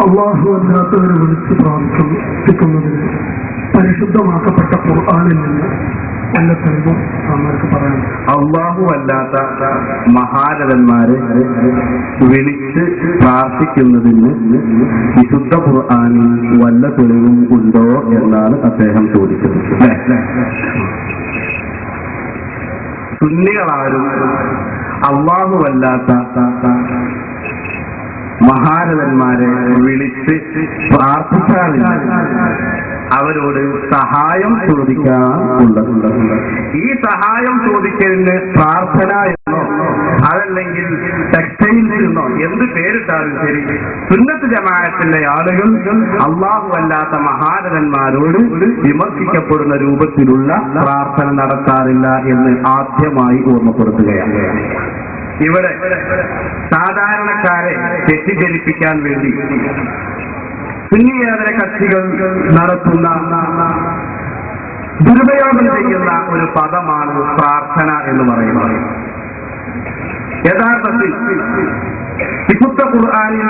അള്ളാഹു അല്ലാത്തവരെ വിളിച്ച് പ്രാർത്ഥിക്കുന്നതിന് പരിശുദ്ധമാക്കപ്പെട്ട ഖുർആനിൽ നിന്ന് നല്ല തെളിവും നമ്മൾക്ക് പറയാം. അള്ളാഹു അല്ലാത്ത മഹാരഥന്മാരെ വിളിച്ച് പ്രാർത്ഥിക്കുന്നതിന് വിശുദ്ധ ഖുർആനിൽ വല്ല തെളിവും ഉണ്ടോ എന്നാണ് അദ്ദേഹം ചോദിച്ചത്. സുന്നികളാരും അള്ളാഹു അല്ലാത്ത മഹാരഥന്മാരെ വിളിച്ച് പ്രാർത്ഥിക്കാറില്ല. അവരോട് സഹായം ചോദിക്കാറുണ്ട്. ഈ സഹായം ചോദിക്കലിന് പ്രാർത്ഥന എന്നോ അതല്ലെങ്കിൽ ടെക്സ്റ്റൈൽസ് എന്നോ എന്ത് പേരിട്ടാലും ശരി, സുന്നത്ത് ജമാഅത്തിന്റെ ആളുകൾ അള്ളാഹു അല്ലാത്ത മഹാരഥന്മാരോട് വിമർശിക്കപ്പെടുന്ന രൂപത്തിലുള്ള പ്രാർത്ഥന നടത്താറില്ല എന്ന് ആദ്യമായി ഓർമ്മപ്പെടുത്തുകയാണ്. ഇവിടെ സാധാരണക്കാരെ തെറ്റിദ്ധരിപ്പിക്കാൻ വേണ്ടി സുന്നിയേതര കക്ഷികൾ നടത്തുന്ന ദുരുപയോഗം ചെയ്യുന്ന ഒരു പദമാണ് പ്രാർത്ഥന എന്ന് പറയുന്നത്. യഥാർത്ഥത്തിൽ വിശുദ്ധ ഖുർആനിൽ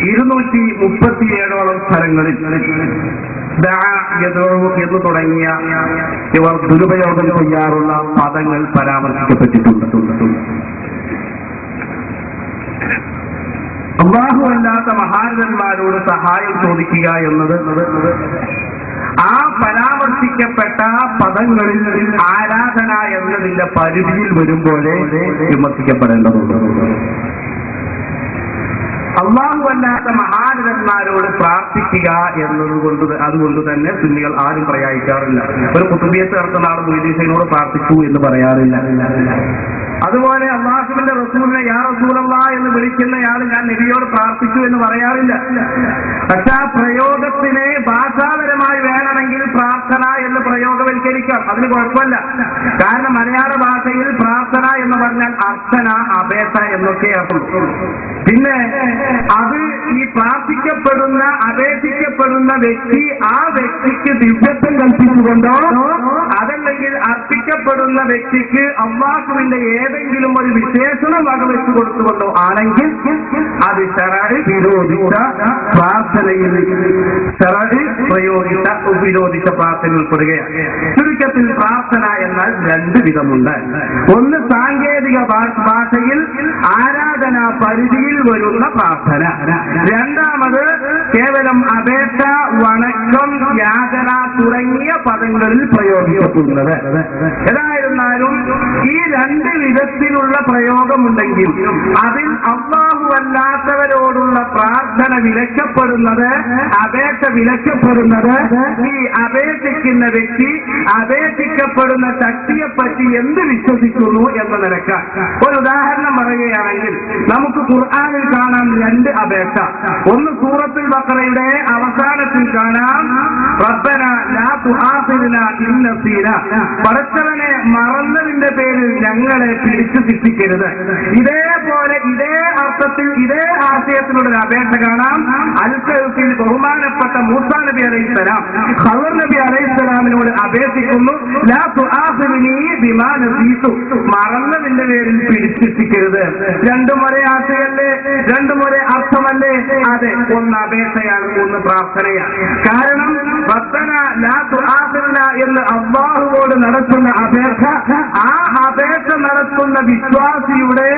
237ഓളം സ്ഥലങ്ങളിൽ എന്ന് തുടങ്ങിയ ഇവർ ദുരുപയോഗം ചെയ്യാറുള്ള പദങ്ങൾ പരാമർശിക്കപ്പെട്ടിട്ടുണ്ട്. അല്ലാഹു അല്ലാത്ത മഹാരഥന്മാരോട് സഹായം ചോദിക്കുക എന്നത് ആ പരാമർശിക്കപ്പെട്ട പദങ്ങളിൽ ആരാധന എന്നതിന്റെ പരിധിയിൽ വരുമ്പോഴേ വിമർശിക്കപ്പെടേണ്ടതുണ്ട്. അള്ളാഹു അല്ലാത്ത മഹാരഥന്മാരോട് പ്രാർത്ഥിക്കുക അതുകൊണ്ട് തന്നെ സുന്നികൾ ആരും പ്രയോഗിക്കാറില്ല. ഒരു കുത്തുബിയത്ത് നടത്തുന്ന ആൾ മൊയ്തീനോട് പ്രാർത്ഥിക്കൂ എന്ന് പറയാറില്ല. അതുപോലെ അല്ലാഹുവിന്റെ റസൂലിനെ യാ റസൂലല്ലാഹ് എന്ന് വിളിക്കുന്നയാൾ ഞാൻ നബിയോട് പ്രാർത്ഥിച്ചു എന്ന് പറയാറില്ല. പക്ഷെ ആ പ്രയോഗത്തിനെ ഭാഷാപരമായി വേണമെങ്കിൽ പ്രാർത്ഥന എന്ന് പ്രയോഗവൽക്കരിക്കാം, അതിന് കുഴപ്പമില്ല. കാരണം മലയാള ഭാഷയിൽ പ്രാർത്ഥന എന്ന് പറഞ്ഞാൽ അർച്ചന, അപേക്ഷ എന്നൊക്കെ അർത്ഥം. പിന്നെ അത് ഈ പ്രാർത്ഥിക്കപ്പെടുന്ന അപേക്ഷിക്കപ്പെടുന്ന വ്യക്തി ആ വ്യക്തിക്ക് ദിവ്യത്വം കൽപ്പിച്ചുകൊണ്ടോ അതല്ലെങ്കിൽ അർപ്പിക്കപ്പെടുന്ന വ്യക്തിക്ക് അല്ലാഹുവിന്റെ ഏതെങ്കിലും ഒരു വിശേഷണം വകവെച്ചു കൊടുത്തുകൊണ്ടോ ആണെങ്കിൽ അത് ശറഅ് വിരോധിച്ച പ്രാർത്ഥനയിൽ വിരോധിച്ച പ്രാർത്ഥന ഉൾപ്പെടുകയാണ്. ചുരുക്കത്തിൽ പ്രാർത്ഥന എന്നാൽ രണ്ട് വിധമുണ്ട്. ഒന്ന് സാങ്കേതിക ഭാഷയിൽ ആരാധനാ പരിധിയിൽ വരുന്ന പ്രാർത്ഥന, രണ്ടാമത് കേവലം അപേക്ഷ, വണക്കം, യാചന തുടങ്ങിയ പദങ്ങളിൽ പ്രയോഗിക്കപ്പെടുന്നത്. ഏതായിരുന്നാലും ഈ രണ്ട് വിധത്തിലുള്ള പ്രയോഗമുണ്ടെങ്കിൽ അതിൽ അല്ലാഹു അല്ലാത്തവരോടുള്ള പ്രാർത്ഥന വിലക്കപ്പെടുന്നത്, അപേക്ഷ വിലക്കപ്പെടുന്നത് ഈ അപേക്ഷിക്കുന്ന വ്യക്തി അപേക്ഷിക്കപ്പെടുന്ന ശക്തിയെപ്പറ്റി എന്ത് വിശ്വസിക്കുന്നു എന്ന നിലക്കാണ്. ഒരു ഉദാഹരണം പറയുകയാണെങ്കിൽ നമുക്ക് ഖുർആനിൽ കാണാം രണ്ട് അപേക്ഷ. ഒന്ന് സൂറത്തുൽ ബഖറയുടെ അവസാനത്തിൽ കാണാം റബ്ബനാ ലാ തുആഖിദ്നാ ഇൻ നസീനാ, പടച്ചവനെ മറന്നതിന്റെ പേരിൽ ഞങ്ങളെ പിടിച്ചു ശിക്ഷിക്കരുത്. ഇതേപോലെ ഇതേ അർത്ഥത്തിൽ ഇതേ ആശയത്തിലുള്ള ഒരു അപേക്ഷ കാണാം അൽ-കഹ്ഫിൽ ബഹുമാനപ്പെട്ട മൂസാ നബി അലൈഹിസ്സലാം ഖദർ നബി അലൈഹിസ്സലാമിനോട് അപേക്ഷിക്കുന്നു ലാ തുആഖിദ്നി ബിമാ നസീതു, മറന്നതിന്റെ പേരിൽ പിടിച്ചിരിക്കരുത്. രണ്ടും ഒരേ ആശയല്ലേ, രണ്ടും ഒരേ അർത്ഥമല്ലേ? അതെ, ഒന്ന് അപേക്ഷയാണ്, ഒന്ന് പ്രാർത്ഥനയാണ്. കാരണം റബ്ബനാ ലാ തുആഖിദ്നാ എന്ന് അല്ലാഹുവോട് നടത്തുന്ന അപേക്ഷ, ആ അപേക്ഷ നടത്തുന്ന വിശ്വാസിയുടെ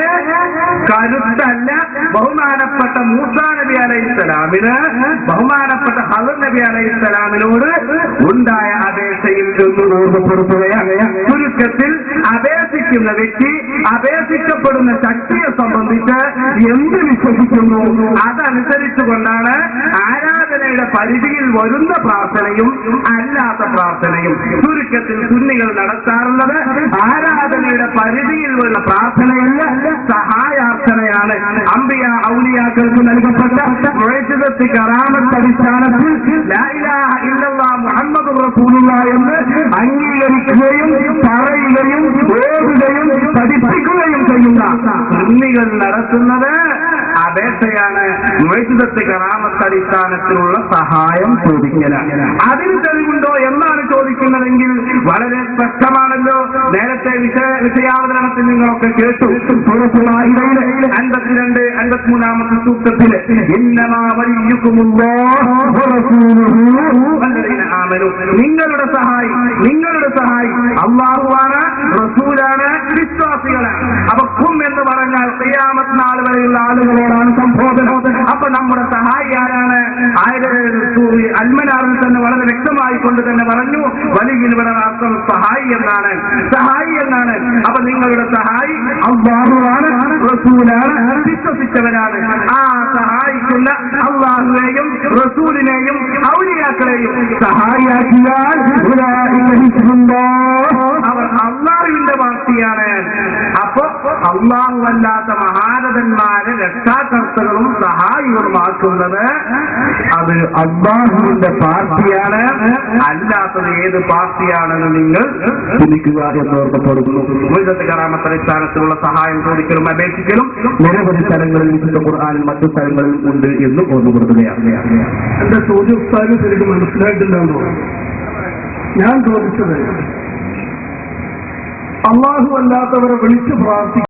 കരുത്തല്ല ബഹുമാനപ്പെട്ട മൂസാ നബി അലൈഹിസ്സലാമിന് ബഹുമാനപ്പെട്ട ഖദർ നബി അലൈഹിസ്സലാമിനോട് ഉണ്ടായ അപേക്ഷയിൽ നിന്ന് ഓർമ്മപ്പെടുത്തുകയാണ്. ചുരുക്കത്തിൽ അപേക്ഷിക്കുന്ന വ്യക്തി അപേക്ഷിക്കപ്പെടുന്ന ശക്തിയെ സംബന്ധിച്ച് എന്ത് വിശ്വസിക്കുന്നു അതനുസരിച്ചുകൊണ്ടാണ് ആരാധനയുടെ പരിധിയിൽ വരുന്ന പ്രാർത്ഥനയും അല്ലാത്ത പ്രാർത്ഥനയും. ചുരുക്കത്തിൽ സുന്നികൾ നടത്താറുള്ളത് ആരാധനയുടെ പരിധിയിൽ വരുന്ന പ്രാർത്ഥനയല്ല, സഹായാർത്ഥനയാണ്. അമ്പിയ ഔലിയാക്കൾക്ക് നൽകപ്പെട്ട മുഅ്ജിസത്ത് കറാമത്ത് അടിസ്ഥാനത്തിൽ ലാ ഇലാഹ ഇല്ലല്ലാഹ് മുഹമ്മദുർ റസൂലുള്ളാഹ് എന്ന് അംഗീകരിക്കുകയും പറയുകയും ഓതുകയും പഠിപ്പിക്കുകയും ചെയ്യുന്ന സുന്നികൾ നടത്തുന്നത് അപേക്ഷയാണ് മുഅ്ജിസത്ത് കറാമത്ത് അടിസ്ഥാനത്തിലുള്ള സഹായം ചോദിക്കലാണ്. അതിന് തെളിവുണ്ടോ എന്നാണ് ചോദിക്കുന്നതെങ്കിൽ വളരെ സ്പഷ്ടമാണല്ലോ. നേരത്തെ വിഷയാവതരണത്തിൽ നിങ്ങളൊക്കെ കേട്ടു. സൂറത്തുൽ മാഇദയിലെ 52, 53 സൂക്തത്തില് ഇന്നമാ വലിയുകുമുല്ലാഹു വറസൂലുഹു വല്ലദീന ആമനൂ, നിങ്ങളുടെ സഹായി അല്ലാഹുവാണ്, റസൂലാണ്, വിശ്വാസികളാണ്. അപ്പൊ ഖും എന്ന് പറഞ്ഞാൽ ഖിയാമത്ത് നാൾ വരെയുള്ള ആളുകളോടാണ് സംബോധന. അപ്പൊ നമ്മുടെ സഹായി ആരാണ്? അൽമനാറിൽ തന്നെ വളരെ വ്യക്തമായി കൊണ്ട് തന്നെ പറഞ്ഞു, വലിയ അർത്ഥം സഹായി എന്നാണ്. അപ്പൊ നിങ്ങളുടെ സഹായി അല്ലാഹുവാണ്, റസൂലാണ്, വിശ്വസിച്ചവരാണ്. ആ സഹായിക്കുന്ന അല്ലാഹുവിനെയും റസൂലിനെയും ഔലിയാക്കളെയും സഹായിയാക്കിയാൽ അവർ അല്ലാഹുവിന്റെ പാർട്ടിയാണ്. അപ്പൊ അല്ലാഹുവല്ലാത്ത മഹാരഥന്മാരെ രക്ഷാകർത്തകളും സഹായികളുമാക്കുന്നത് അത് അല്ലാഹുവിന്റെ പാർട്ടിയാണ്. അല്ലാത്തത് ഏത് പാർട്ടിയാണെന്ന് നിങ്ങൾ ചിന്തിക്കുക എന്നോർക്കപ്പെടുന്നു. മുഅ്ജിസത്ത് കറാമത്ത് അടിസ്ഥാനത്തിലുള്ള സഹായം ചോദിക്കലും അപേക്ഷിക്കലും നിരവധി സ്ഥലങ്ങളിൽ വിശുദ്ധ ഖുർആനിൽ മറ്റു സ്ഥലങ്ങളിൽ ഉണ്ട് എന്ന് ഓർമ്മപ്പെടുത്തുകയാണ്. എന്റെ ചോദ്യം ശരിക്കും മനസ്സിലായിട്ടില്ലെന്നോ? ഞാൻ ചോദിച്ചത് അല്ലാഹു അല്ലാത്തവരെ വിളിച്ച് പ്രാർത്ഥിക്കുക